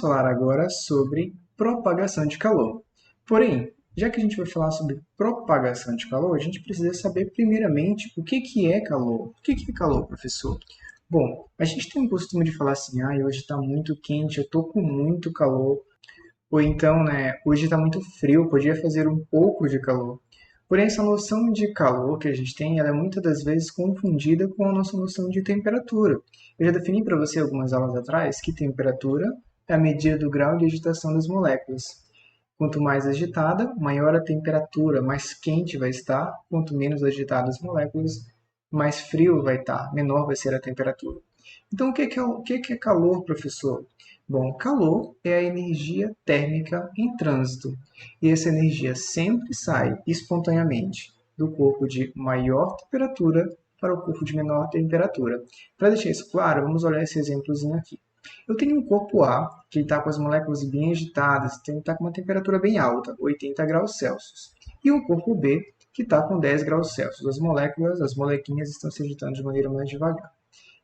falar agora sobre propagação de calor. Porém, já que a gente vai falar sobre propagação de calor, a gente precisa saber primeiramente o que é calor. O que é calor, professor? Bom, a gente tem o costume de falar assim, hoje está muito quente, eu estou com muito calor. Ou então, hoje está muito frio, podia fazer um pouco de calor. Porém, essa noção de calor que a gente tem, ela é muitas das vezes confundida com a nossa noção de temperatura. Eu já defini para você algumas aulas atrás que temperatura é a medida do grau de agitação das moléculas. Quanto mais agitada, maior a temperatura, mais quente vai estar. Quanto menos agitadas as moléculas, mais frio vai estar, menor vai ser a temperatura. Então, o que é calor, professor? Bom, calor é a energia térmica em trânsito. E essa energia sempre sai espontaneamente do corpo de maior temperatura para o corpo de menor temperatura. Para deixar isso claro, vamos olhar esse exemplozinho aqui. Eu tenho um corpo A, que está com as moléculas bem agitadas, então está com uma temperatura bem alta, 80 graus Celsius. E um corpo B, que está com 10 graus Celsius. As molequinhas estão se agitando de maneira mais devagar.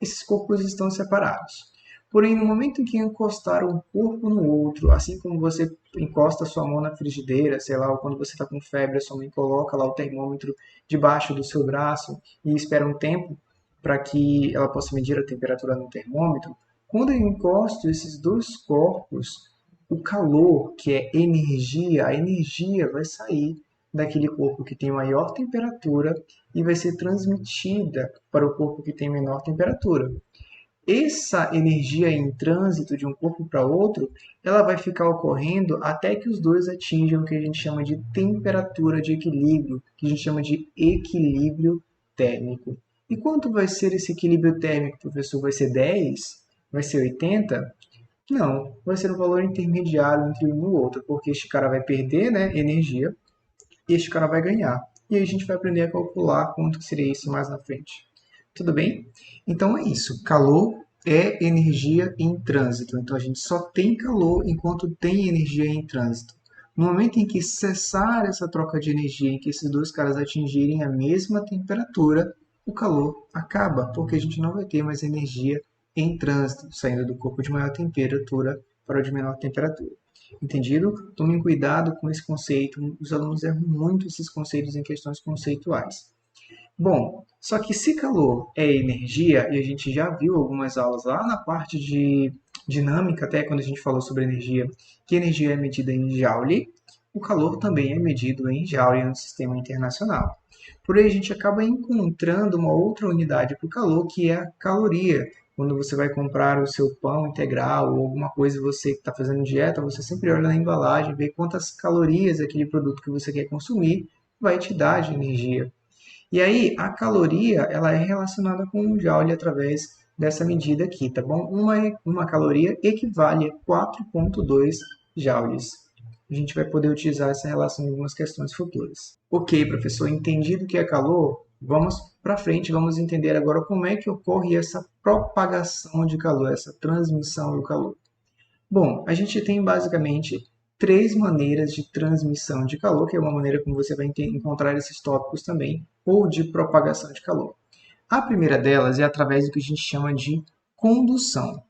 Esses corpos estão separados. Porém, no momento em que encostar um corpo no outro, assim como você encosta sua mão na frigideira, sei lá, ou quando você está com febre, a sua mãe coloca lá o termômetro debaixo do seu braço e espera um tempo para que ela possa medir a temperatura no termômetro, quando eu encosto esses dois corpos, o calor, que é energia, a energia vai sair daquele corpo que tem maior temperatura e vai ser transmitida para o corpo que tem menor temperatura. Essa energia em trânsito de um corpo para outro, ela vai ficar ocorrendo até que os dois atinjam o que a gente chama de temperatura de equilíbrio, que a gente chama de equilíbrio térmico. E quanto vai ser esse equilíbrio térmico, professor? Vai ser 10? Vai ser 80? Não, vai ser um valor intermediário entre um e o outro, porque este cara vai perder, energia e este cara vai ganhar. E aí a gente vai aprender a calcular quanto seria isso mais na frente. Tudo bem? Então é isso. Calor é energia em trânsito. Então a gente só tem calor enquanto tem energia em trânsito. No momento em que cessar essa troca de energia, em que esses dois caras atingirem a mesma temperatura, o calor acaba, porque a gente não vai ter mais energia em trânsito, saindo do corpo de maior temperatura para o de menor temperatura. Entendido? Tomem cuidado com esse conceito. Os alunos erram muito esses conceitos em questões conceituais. Bom, só que se calor é energia, e a gente já viu algumas aulas lá na parte de dinâmica, até quando a gente falou sobre energia, que energia é medida em Joule, o calor também é medido em Joule no sistema internacional. Por aí a gente acaba encontrando uma outra unidade para o calor, que é a caloria. Quando você vai comprar o seu pão integral ou alguma coisa você que está fazendo dieta, você sempre olha na embalagem, vê quantas calorias aquele produto que você quer consumir vai te dar de energia. E aí, a caloria, ela é relacionada com o joule através dessa medida aqui, tá bom? Uma caloria equivale a 4,2 joules. A gente vai poder utilizar essa relação em algumas questões futuras. Ok, professor, entendido o que é calor? Vamos para frente, vamos entender agora como é que ocorre essa propagação de calor, essa transmissão do calor. Bom, a gente tem basicamente três maneiras de transmissão de calor, que é uma maneira como você vai encontrar esses tópicos também, ou de propagação de calor. A primeira delas é através do que a gente chama de condução.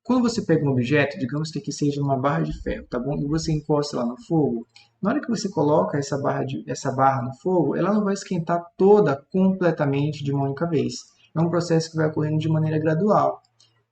Quando você pega um objeto, digamos que aqui seja uma barra de ferro, tá bom? E você encosta lá no fogo, na hora que você coloca essa barra no fogo, ela não vai esquentar toda completamente de uma única vez. É um processo que vai ocorrendo de maneira gradual.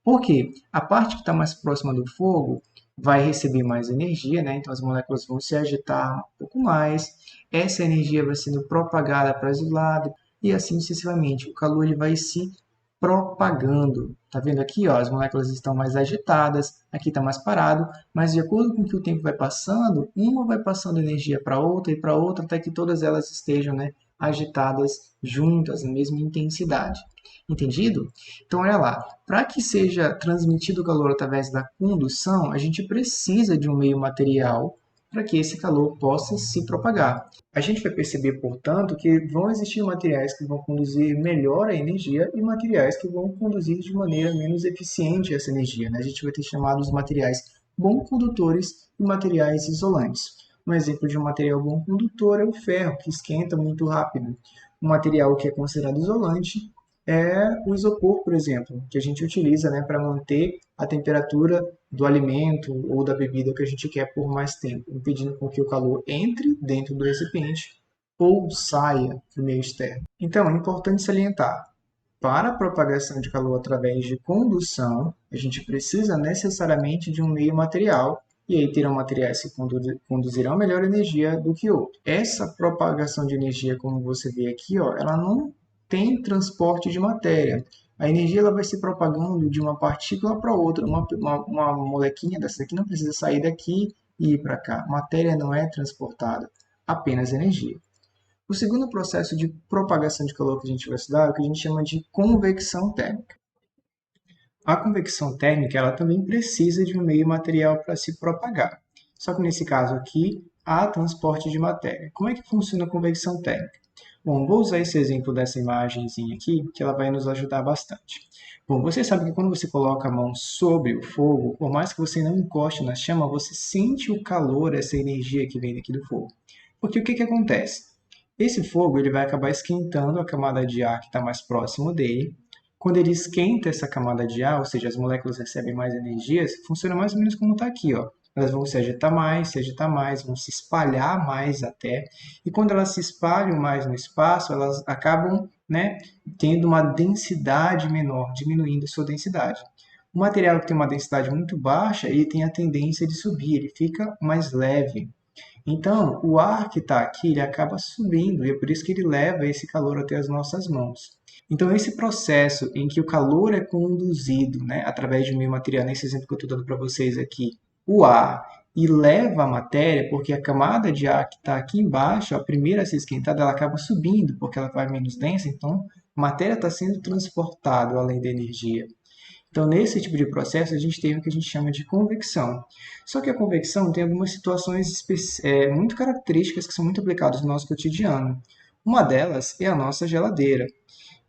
Por quê? A parte que está mais próxima do fogo vai receber mais energia, né? Então as moléculas vão se agitar um pouco mais, essa energia vai sendo propagada para os lados e assim sucessivamente. O calor ele vai se propagando. Tá vendo aqui, ó, as moléculas estão mais agitadas, aqui está mais parado, mas de acordo com que o tempo vai passando, uma vai passando energia para outra e para outra, até que todas elas estejam, agitadas juntas, na mesma intensidade. Entendido? Então, olha lá, para que seja transmitido o calor através da condução, a gente precisa de um meio material para que esse calor possa se propagar. A gente vai perceber, portanto, que vão existir materiais que vão conduzir melhor a energia e materiais que vão conduzir de maneira menos eficiente essa energia. A gente vai ter chamados materiais bons condutores e materiais isolantes. Um exemplo de um material bom condutor é o ferro, que esquenta muito rápido. Um material que é considerado isolante é o isopor, por exemplo, que a gente utiliza, né, para manter a temperatura do alimento ou da bebida que a gente quer por mais tempo, impedindo com que o calor entre dentro do recipiente ou saia do meio externo. Então, é importante salientar, para a propagação de calor através de condução, a gente precisa necessariamente de um meio material, e aí terão materiais que conduzirão melhor energia do que outros. Essa propagação de energia, como você vê aqui, ó, ela não tem transporte de matéria. A energia ela vai se propagando de uma partícula para outra. Uma molequinha dessa aqui não precisa sair daqui e ir para cá. Matéria não é transportada, apenas energia. O segundo processo de propagação de calor que a gente vai estudar é o que a gente chama de convecção térmica. A convecção térmica ela também precisa de um meio material para se propagar. Só que nesse caso aqui, há transporte de matéria. Como é que funciona a convecção térmica? Bom, vou usar esse exemplo dessa imagenzinha aqui, que ela vai nos ajudar bastante. Bom, você sabe que quando você coloca a mão sobre o fogo, por mais que você não encoste na chama, você sente o calor, essa energia que vem daqui do fogo. Porque o que que acontece? Esse fogo ele vai acabar esquentando a camada de ar que está mais próximo dele. Quando ele esquenta essa camada de ar, ou seja, as moléculas recebem mais energias, funciona mais ou menos como está aqui, ó. Elas vão se agitar mais, vão se espalhar mais até. E quando elas se espalham mais no espaço, elas acabam, né, tendo uma densidade menor, diminuindo a sua densidade. O material que tem uma densidade muito baixa, ele tem a tendência de subir, ele fica mais leve. Então, o ar que está aqui, ele acaba subindo, e é por isso que ele leva esse calor até as nossas mãos. Então, esse processo em que o calor é conduzido, né, através de um meio material, nesse exemplo que eu estou dando para vocês aqui, o ar, e leva a matéria, porque a camada de ar que está aqui embaixo, a primeira a ser esquentada, ela acaba subindo, porque ela vai menos densa, então a matéria está sendo transportada além da energia. Então, nesse tipo de processo, a gente tem o que a gente chama de convecção. Só que a convecção tem algumas situações muito características que são muito aplicadas no nosso cotidiano. Uma delas é a nossa geladeira.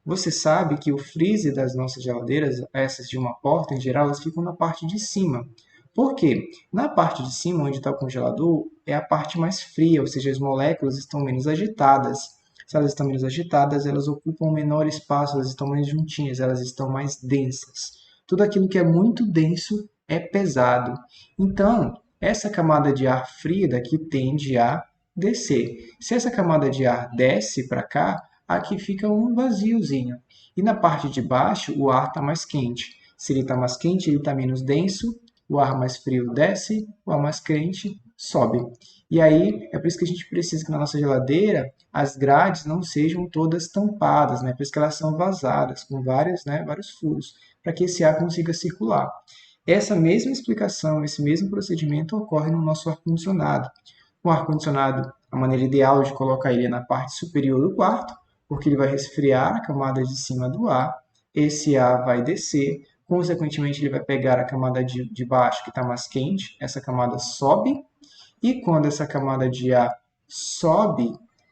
Você sabe que o freezer das nossas geladeiras, essas de uma porta em geral, elas ficam na parte de cima. Por quê? Na parte de cima, onde está o congelador, é a parte mais fria, ou seja, as moléculas estão menos agitadas. Se elas estão menos agitadas, elas ocupam menor espaço, elas estão mais juntinhas, elas estão mais densas. Tudo aquilo que é muito denso é pesado. Então, essa camada de ar fria daqui tende a descer. Se essa camada de ar desce para cá, aqui fica um vaziozinho. E na parte de baixo, o ar está mais quente. Se ele está mais quente, ele está menos denso. O ar mais frio desce, o ar mais quente sobe. E aí, é por isso que a gente precisa que na nossa geladeira as grades não sejam todas tampadas, né? Por isso que elas são vazadas, com vários furos, para que esse ar consiga circular. Essa mesma explicação, esse mesmo procedimento ocorre no nosso ar-condicionado. O ar-condicionado, a maneira ideal de colocar ele é na parte superior do quarto, porque ele vai resfriar a camada de cima do ar, esse ar vai descer, consequentemente ele vai pegar a camada de baixo que está mais quente, essa camada sobe, e quando essa camada de ar sobe,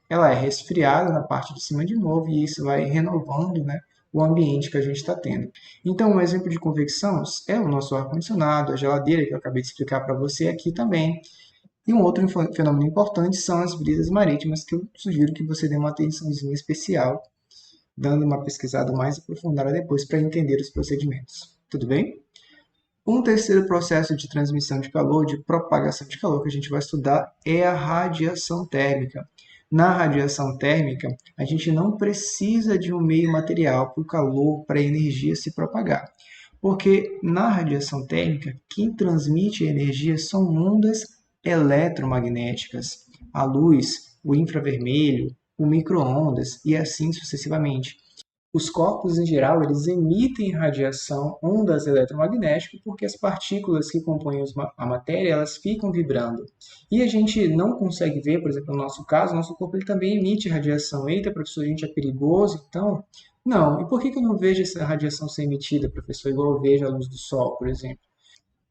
ela é resfriada na parte de cima de novo, e isso vai renovando, né, o ambiente que a gente está tendo. Então, um exemplo de convecção é o nosso ar-condicionado, a geladeira, que eu acabei de explicar para você aqui também. E um outro fenômeno importante são as brisas marítimas, que eu sugiro que você dê uma atençãozinha especial, dando uma pesquisada mais aprofundada depois para entender os procedimentos. Tudo bem? Um terceiro processo de transmissão de calor, de propagação de calor, que a gente vai estudar é a radiação térmica. Na radiação térmica, a gente não precisa de um meio material para o calor, para a energia se propagar. Porque na radiação térmica, quem transmite a energia são ondas eletromagnéticas, a luz, o infravermelho, o micro-ondas e assim sucessivamente. Os corpos, em geral, eles emitem radiação, ondas eletromagnéticas, porque as partículas que compõem a matéria, elas ficam vibrando. E a gente não consegue ver, por exemplo, no nosso caso, nosso corpo ele também emite radiação. Eita, professor, a gente é perigoso, então... Não. E por que eu não vejo essa radiação ser emitida, professor, igual eu vejo a luz do sol, por exemplo?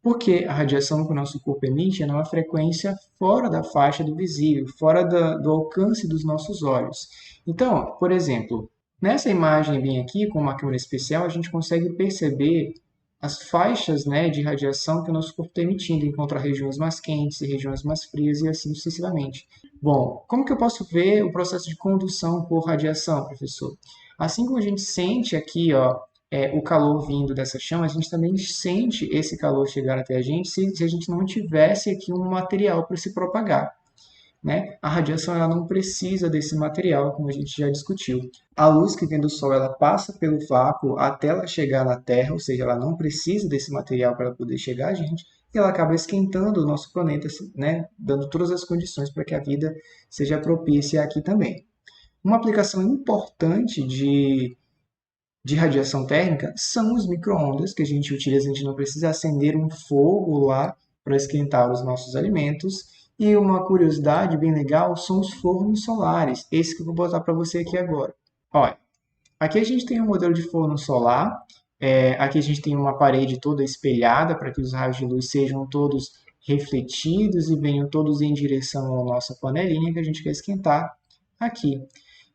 Porque a radiação que o nosso corpo emite é numa frequência fora da faixa do visível, fora do alcance dos nossos olhos. Então, por exemplo, nessa imagem bem aqui, com uma câmera especial, a gente consegue perceber as faixas, né, de radiação que o nosso corpo está emitindo, encontra regiões mais quentes e regiões mais frias e assim sucessivamente. Bom, como que eu posso ver o processo de condução por radiação, professor? Assim como a gente sente aqui, ó, o calor vindo dessa chama, a gente também sente esse calor chegar até a gente se a gente não tivesse aqui um material para se propagar, né? A radiação ela não precisa desse material, como a gente já discutiu. A luz que vem do Sol ela passa pelo vácuo até ela chegar na Terra, ou seja, ela não precisa desse material para poder chegar a gente, e ela acaba esquentando o nosso planeta, né? Dando todas as condições para que a vida seja propícia aqui também. Uma aplicação importante de radiação térmica são os micro-ondas que a gente utiliza, a gente não precisa acender um fogo lá para esquentar os nossos alimentos. E uma curiosidade bem legal são os fornos solares, esse que eu vou botar para você aqui agora. Olha, aqui a gente tem um modelo de forno solar, aqui a gente tem uma parede toda espelhada para que os raios de luz sejam todos refletidos e venham todos em direção à nossa panelinha que a gente quer esquentar aqui.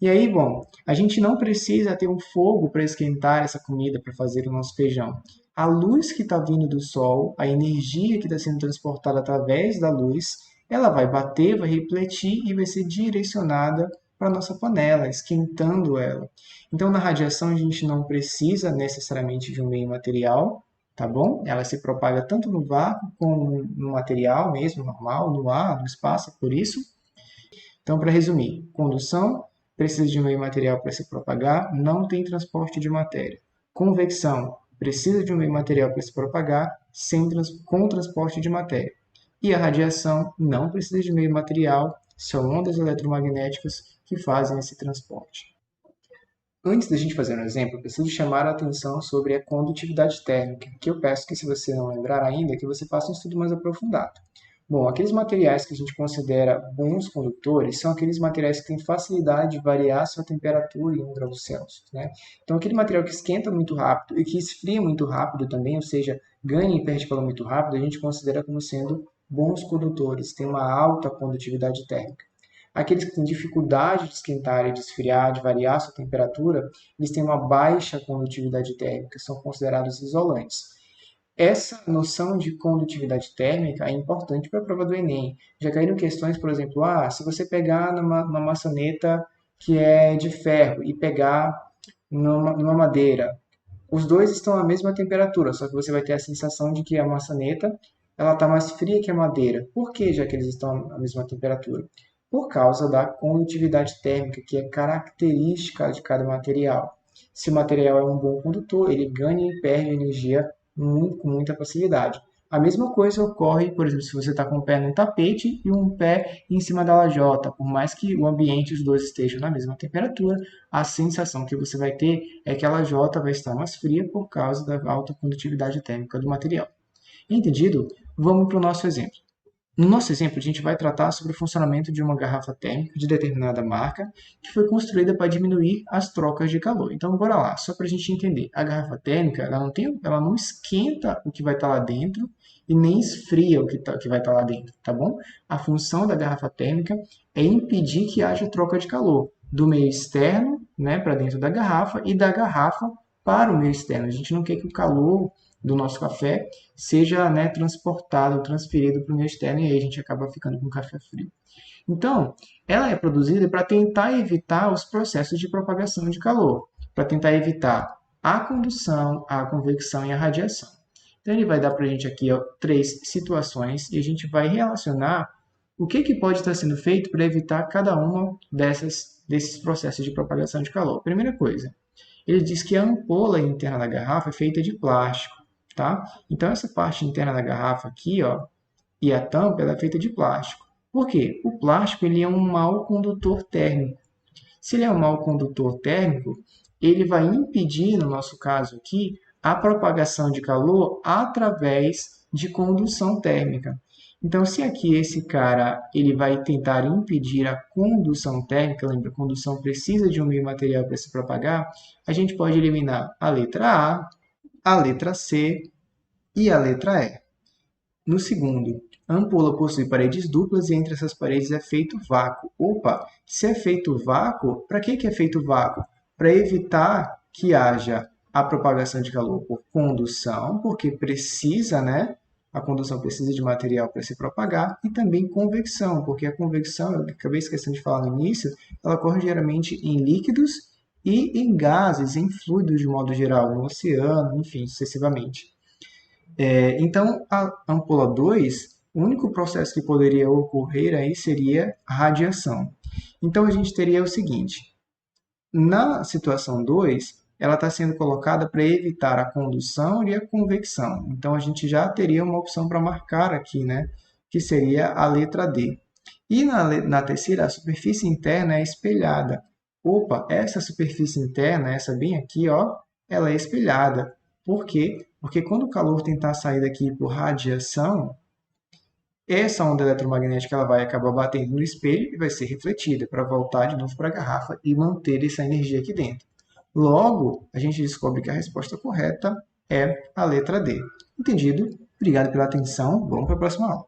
E aí, bom, a gente não precisa ter um fogo para esquentar essa comida, para fazer o nosso feijão. A luz que está vindo do sol, a energia que está sendo transportada através da luz, ela vai bater, vai refletir e vai ser direcionada para a nossa panela, esquentando ela. Então, na radiação, a gente não precisa necessariamente de um meio material, tá bom? Ela se propaga tanto no vácuo como no material mesmo, normal, no ar, no espaço, é por isso. Então, para resumir, condução precisa de um meio material para se propagar, não tem transporte de matéria. Convecção precisa de um meio material para se propagar, com transporte de matéria. E a radiação não precisa de meio material, são ondas eletromagnéticas que fazem esse transporte. Antes da gente fazer um exemplo, eu preciso chamar a atenção sobre a condutividade térmica, que eu peço que, se você não lembrar ainda, que você faça um estudo mais aprofundado. Bom, aqueles materiais que a gente considera bons condutores são aqueles materiais que têm facilidade de variar sua temperatura em 1 grau Celsius, né? Então, aquele material que esquenta muito rápido e que esfria muito rápido também, ou seja, ganha e perde calor muito rápido, a gente considera como sendo bons condutores, tem uma alta condutividade térmica. Aqueles que têm dificuldade de esquentar e de esfriar, de variar sua temperatura, eles têm uma baixa condutividade térmica, são considerados isolantes. Essa noção de condutividade térmica é importante para a prova do Enem. Já caíram questões, por exemplo, se você pegar numa maçaneta que é de ferro e pegar numa madeira, os dois estão à mesma temperatura, só que você vai ter a sensação de que a maçaneta ela está mais fria que a madeira. Por que, já que eles estão à mesma temperatura? Por causa da condutividade térmica, que é característica de cada material. Se o material é um bom condutor, ele ganha e perde energia com muita facilidade. A mesma coisa ocorre, por exemplo, se você está com um pé num tapete e um pé em cima da lajota. Por mais que o ambiente, os dois estejam na mesma temperatura, a sensação que você vai ter é que a lajota vai estar mais fria por causa da alta condutividade térmica do material. Entendido? Vamos para o nosso exemplo. No nosso exemplo, a gente vai tratar sobre o funcionamento de uma garrafa térmica de determinada marca que foi construída para diminuir as trocas de calor. Então, bora lá, só para a gente entender. A garrafa térmica ela não esquenta o que vai estar lá dentro e nem esfria o que vai estar lá dentro, tá bom? A função da garrafa térmica é impedir que haja troca de calor do meio externo, né, para dentro da garrafa e da garrafa para o meio externo. A gente não quer que o calor do nosso café seja, né, transportado, transferido para o meio externo e aí a gente acaba ficando com café frio. Então, ela é produzida para tentar evitar os processos de propagação de calor, para tentar evitar a condução, a convecção e a radiação. Então, ele vai dar para a gente aqui, ó, 3 situações e a gente vai relacionar o que pode estar sendo feito para evitar cada uma desses processos de propagação de calor. Primeira coisa, ele diz que a ampola interna da garrafa é feita de plástico, tá? Então, essa parte interna da garrafa aqui, ó, e a tampa, ela é feita de plástico. Por quê? O plástico ele é um mau condutor térmico. Se ele é um mau condutor térmico, ele vai impedir, no nosso caso aqui, a propagação de calor através de condução térmica. Então, se aqui esse cara ele vai tentar impedir a condução térmica, lembra, a condução precisa de um meio material para se propagar, a gente pode eliminar a letra A letra C e a letra E. No segundo, a ampola possui paredes duplas e entre essas paredes é feito vácuo. Opa, se é feito vácuo, para que é feito vácuo? Para evitar que haja a propagação de calor por condução, porque precisa, né, A condução precisa de material para se propagar e também convecção, porque a convecção, eu acabei esquecendo de falar no início, ela ocorre geralmente em líquidos e em gases, em fluidos de modo geral, no oceano, enfim, sucessivamente. Então, a ampola 2, o único processo que poderia ocorrer aí seria a radiação. Então, a gente teria o seguinte, na situação 2, ela está sendo colocada para evitar a condução e a convecção. Então, a gente já teria uma opção para marcar aqui, né? Que seria a letra D. E na terceira, a superfície interna é espelhada. Opa, essa superfície interna, essa bem aqui, ó, ela é espelhada. Por quê? Porque quando o calor tentar sair daqui por radiação, essa onda eletromagnética ela vai acabar batendo no espelho e vai ser refletida para voltar de novo para a garrafa e manter essa energia aqui dentro. Logo, a gente descobre que a resposta correta é a letra D. Entendido? Obrigado pela atenção. Vamos para a próxima aula.